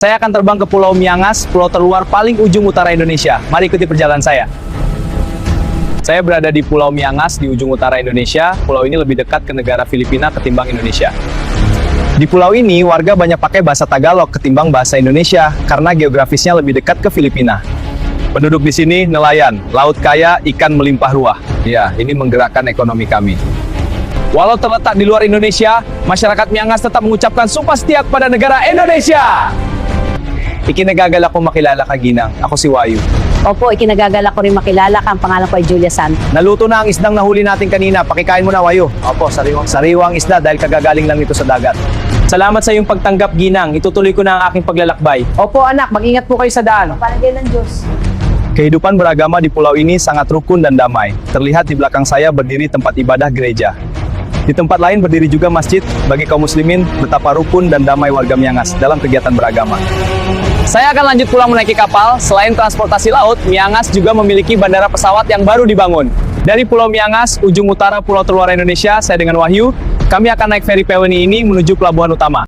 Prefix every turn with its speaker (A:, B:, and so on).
A: Saya akan terbang ke Pulau Miangas, pulau terluar paling ujung utara Indonesia. Mari ikuti perjalanan saya. Saya berada di Pulau Miangas di ujung utara Indonesia. Pulau ini lebih dekat ke negara Filipina ketimbang Indonesia. Di pulau ini, warga banyak pakai bahasa Tagalog ketimbang bahasa Indonesia karena geografisnya lebih dekat ke Filipina. Penduduk di sini nelayan, laut kaya, ikan melimpah ruah. Ya, ini menggerakkan ekonomi kami. Walau terletak di luar Indonesia, masyarakat Miangas tetap mengucapkan sumpah setia kepada negara Indonesia. Ikinagagal ako makilala ka, Ginang. Ako si Wayu.
B: Opo, ikinagagalak ko rin makilala ka. Ang pangalan ko ay Julia San.
A: Naluto na ang isdang nahuli natin kanina. Pakikain mo na, Wayu. Opo, sariwang isda dahil kagagaling lang nito sa dagat. Salamat sa iyong pagtanggap, Ginang. Itutuloy ko na ang aking paglalakbay.
C: Opo anak, mag-ingat po kayo sa daan.
B: Palagay ng Diyos.
A: Kehidupan beragama di pulau ini sangat rukun dan damai. Terlihat di belakang saya berdiri tempat ibadah gereja. Di tempat lain berdiri juga masjid. Bagi kaum muslimin, betapa rukun dan damai warga Miangas dalam kegiatan beragama. Saya akan lanjut pulang menaiki kapal. Selain transportasi laut, Miangas juga memiliki bandara pesawat yang baru dibangun. Dari Pulau Miangas, ujung utara pulau terluar Indonesia, saya dengan Wahyu, kami akan naik feri Peweni ini menuju pelabuhan utama.